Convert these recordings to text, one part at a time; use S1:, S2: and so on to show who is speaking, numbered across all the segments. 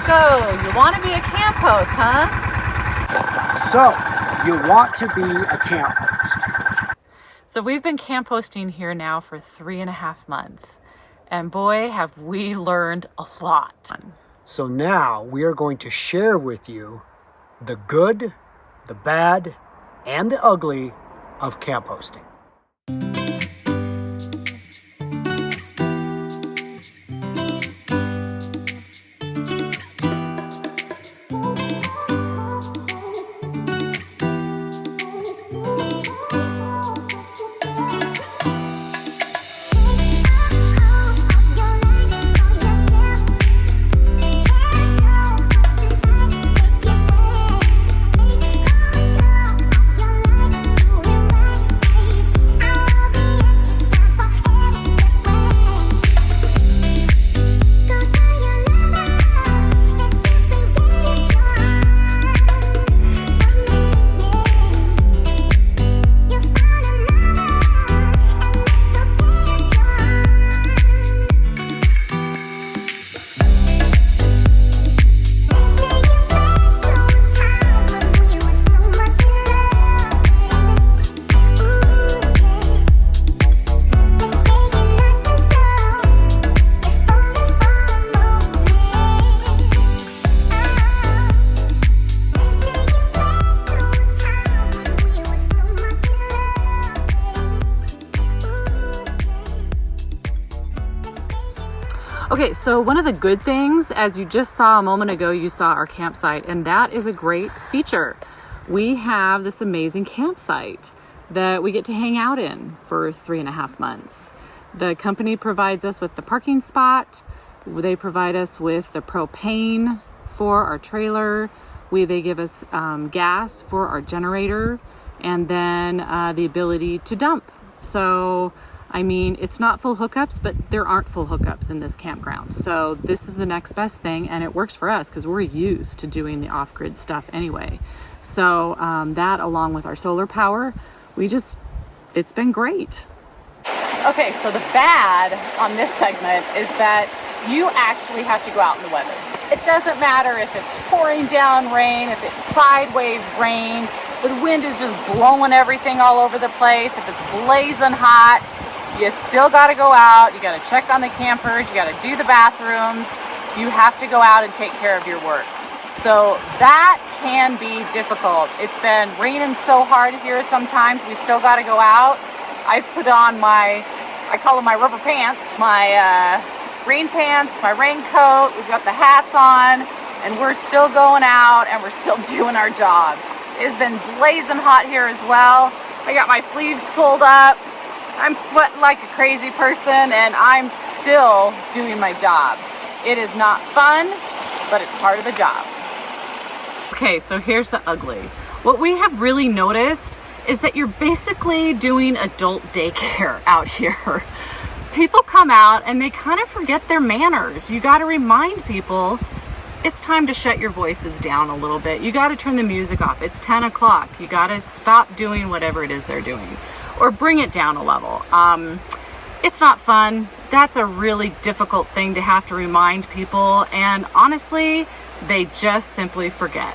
S1: So, you want to be a camp host, huh?
S2: So, you want to be a camp host.
S1: So we've been camp hosting here now for 3.5 months. And boy, have we learned a lot.
S2: So now we are going to share with you the good, the bad, and the ugly of camp hosting.
S1: Okay, so one of the good things, as you just saw a moment ago, you saw our campsite, and that is a great feature. We have this amazing campsite that we get to hang out in for 3.5 months. The company provides us with the parking spot. They provide us with the propane for our trailer. They give us gas for our generator, and then the ability to dump. So I mean, it's not full hookups, but there aren't full hookups in this campground. So this is the next best thing, and it works for us because we're used to doing the off-grid stuff anyway. So that, along with our solar power, it's been great. Okay, so the bad on this segment is that you actually have to go out in the weather. It doesn't matter if it's pouring down rain, if it's sideways rain, the wind is just blowing everything all over the place, if it's blazing hot, you still got to go out. You got to check on the campers. You got to do the bathrooms. You have to go out and take care of your work. So that can be difficult. It's been raining so hard here sometimes. We still got to go out. I've put on I call them my rubber pants, my rain pants, my raincoat. We've got the hats on, and we're still going out, and we're still doing our job. It's been blazing hot here as well. I got my sleeves pulled up. I'm sweating like a crazy person, and I'm still doing my job. It is not fun, but it's part of the job. Okay, so here's the ugly. What we have really noticed is that you're basically doing adult daycare out here. People come out and they kind of forget their manners. You got to remind people it's time to shut your voices down a little bit. You got to turn the music off. It's 10 o'clock. You got to stop doing whatever it is they're doing, or bring it down a level. It's not fun. That's a really difficult thing to have to remind people, and honestly, they just simply forget.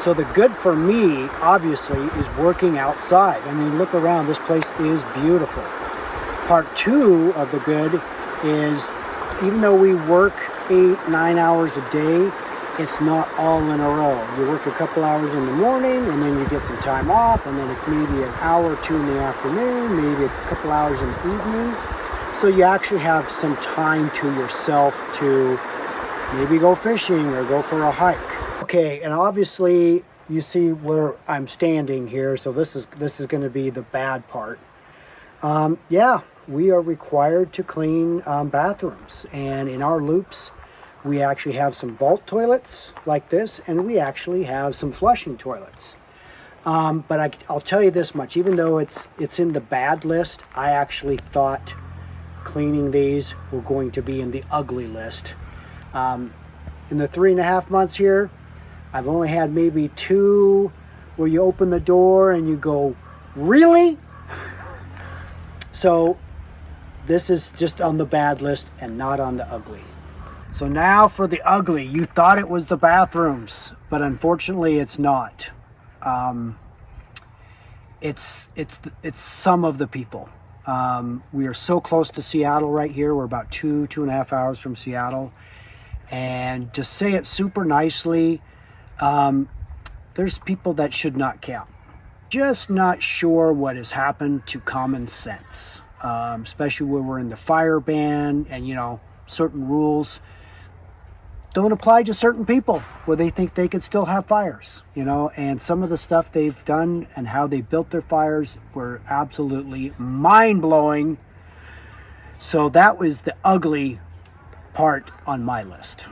S2: So the good for me, obviously, is working outside. I mean, look around. This place is beautiful. Part 2 of the good is, even though we work 8-9 hours a day, it's not all in a row. You work a couple hours in the morning, and then you get some time off, and then it's maybe an hour or two in the afternoon, maybe a couple hours in the evening. So you actually have some time to yourself to maybe go fishing or go for a hike. Okay, and obviously you see where I'm standing here, so this is going to be the bad part. Yeah, we are required to clean bathrooms, and in our loops, we actually have some vault toilets like this, and we actually have some flushing toilets. But I'll tell you this much, even though it's in the bad list, I actually thought cleaning these were going to be in the ugly list. In the 3.5 months here, I've only had maybe 2 where you open the door and you go, really? So this is just on the bad list and not on the ugly. So now for the ugly. You thought it was the bathrooms, but unfortunately it's not. It's some of the people. We are so close to Seattle right here. We're about 2.5 hours from Seattle. And to say it super nicely, there's people that should not camp. Just not sure what has happened to common sense, especially when we're in the fire ban and, you know, certain rules don't apply to certain people where they think they could still have fires, you know, and some of the stuff they've done and how they built their fires were absolutely mind-blowing. So that was the ugly part on my list.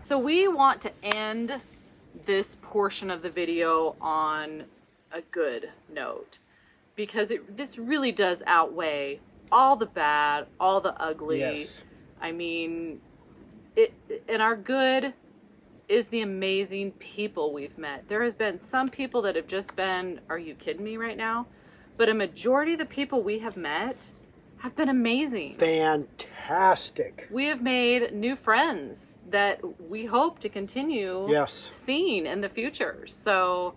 S1: So we want to end this portion of the video on a good note, because this really does outweigh all the bad, all the ugly.
S2: Yes.
S1: I mean, and our good is the amazing people we've met. There has been some people that have just been, are you kidding me right now? But a majority of the people we have met have been amazing.
S2: Fantastic.
S1: We have made new friends that we hope to continue seeing in the future. So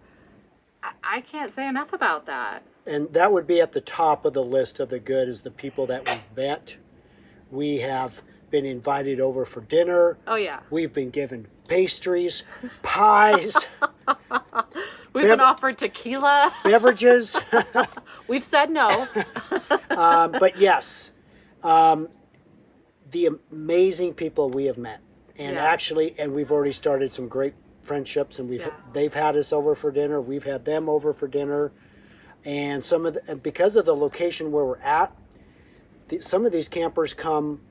S1: I can't say enough about that.
S2: And that would be at the top of the list of the good, is the people that we've met. We have been invited over for dinner.
S1: Oh yeah.
S2: We've been given pastries, pies.
S1: We've been offered tequila.
S2: Beverages.
S1: We've said no.
S2: But yes, the amazing people we have met. And actually, and we've already started some great friendships, and they've had us over for dinner. We've had them over for dinner. And because of the location where we're at, some of these campers come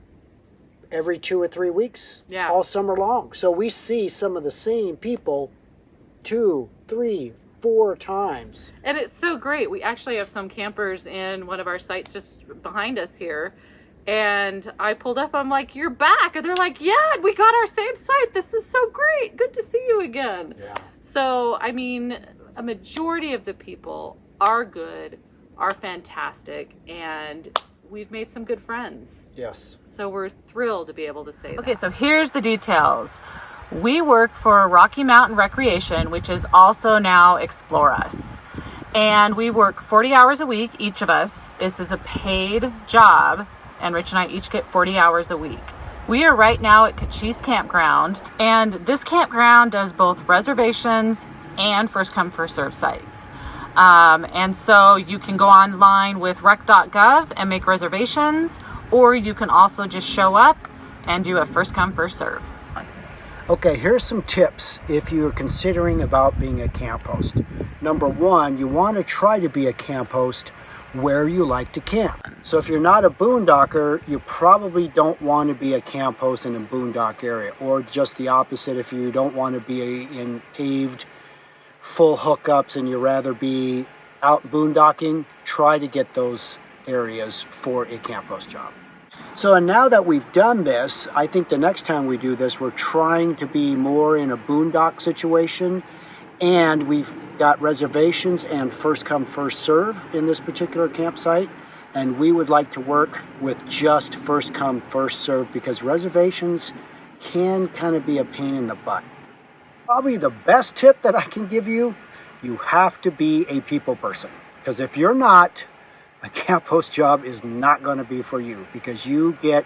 S2: every 2 or 3 weeks, all summer long. So we see some of the same people 2, 3, 4 times.
S1: And it's so great. We actually have some campers in one of our sites just behind us here. And I pulled up, I'm like, you're back. And they're like, yeah, we got our same site. This is so great. Good to see you again.
S2: Yeah.
S1: So, I mean, a majority of the people are good, are fantastic, and we've made some good friends.
S2: Yes.
S1: So we're thrilled to be able to say that. Okay, so here's the details. We work for Rocky Mountain Recreation, which is also now Explore Us. And we work 40 hours a week, each of us. This is a paid job, and Rich and I each get 40 hours a week. We are right now at Cochise Campground, and this campground does both reservations and first come, first serve sites. And so you can go online with rec.gov and make reservations, or you can also just show up and do a first come, first serve.
S2: Okay, here's some tips if you're considering about being a camp host. Number one, you want to try to be a camp host where you like to camp. So if you're not a boondocker, you probably don't want to be a camp host in a boondock area, or just the opposite. If you don't want to be in paved full hookups and you rather be out boondocking, try to get those areas for a camp host job. So, and now that we've done this, I think the next time we do this, we're trying to be more in a boondock situation, and we've got reservations and first come, first serve in this particular campsite, and we would like to work with just first come, first serve, because reservations can kind of be a pain in the butt. Probably the best tip that I can give you, you have to be a people person, because if you're not, a camp host job is not going to be for you, because you get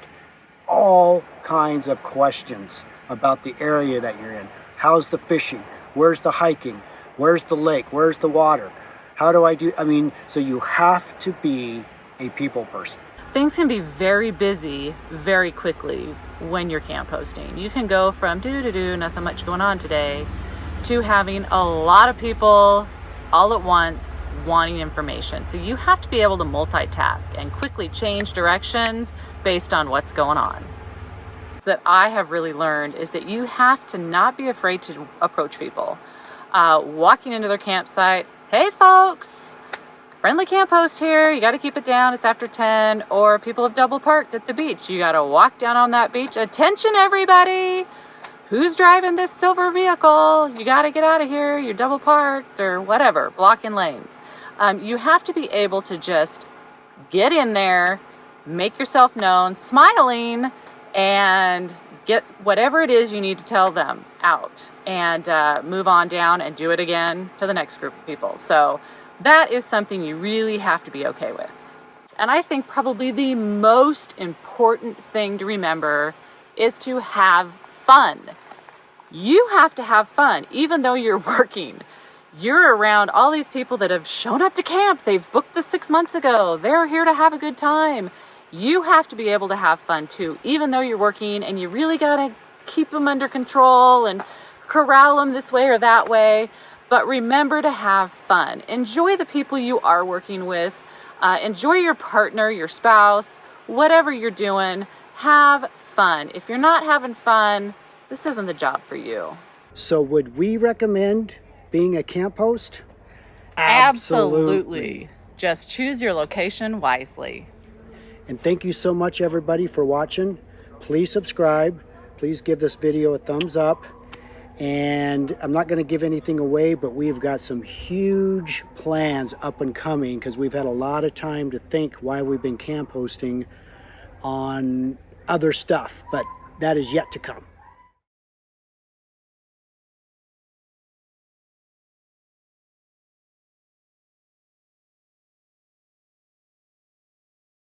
S2: all kinds of questions about the area that you're in. How's the fishing? Where's the hiking? Where's the lake? Where's the water? How do I do? I mean, so you have to be a people person.
S1: Things can be very busy very quickly when you're camp hosting. You can go from nothing much going on today, to having a lot of people all at once wanting information. So you have to be able to multitask and quickly change directions based on what's going on. That I have really learned is that you have to not be afraid to approach people. Walking into their campsite, hey folks, friendly camp host here, you got to keep it down, it's after 10, or people have double parked at the beach. You got to walk down on that beach. Attention everybody, who's driving this silver vehicle? You got to get out of here, you're double parked, or whatever, blocking lanes. You have to be able to just get in there, make yourself known, smiling, and get whatever it is you need to tell them out, and move on down and do it again to the next group of people. So that is something you really have to be okay with. And I think probably the most important thing to remember is to have fun. You have to have fun, even though you're working. You're around all these people that have shown up to camp. They've booked this 6 months ago. They're here to have a good time. You have to be able to have fun too, even though you're working, and you really gotta keep them under control and corral them this way or that way. But remember to have fun. Enjoy the people you are working with. Enjoy your partner, your spouse, whatever you're doing. Have fun. If you're not having fun, this isn't the job for you.
S2: So would we recommend being a camp host?
S1: Absolutely. Just choose your location wisely.
S2: And thank you so much, everybody, for watching. Please subscribe. Please give this video a thumbs up. And I'm not going to give anything away, but we've got some huge plans up and coming, because we've had a lot of time to think why we've been camp hosting on other stuff, but that is yet to come.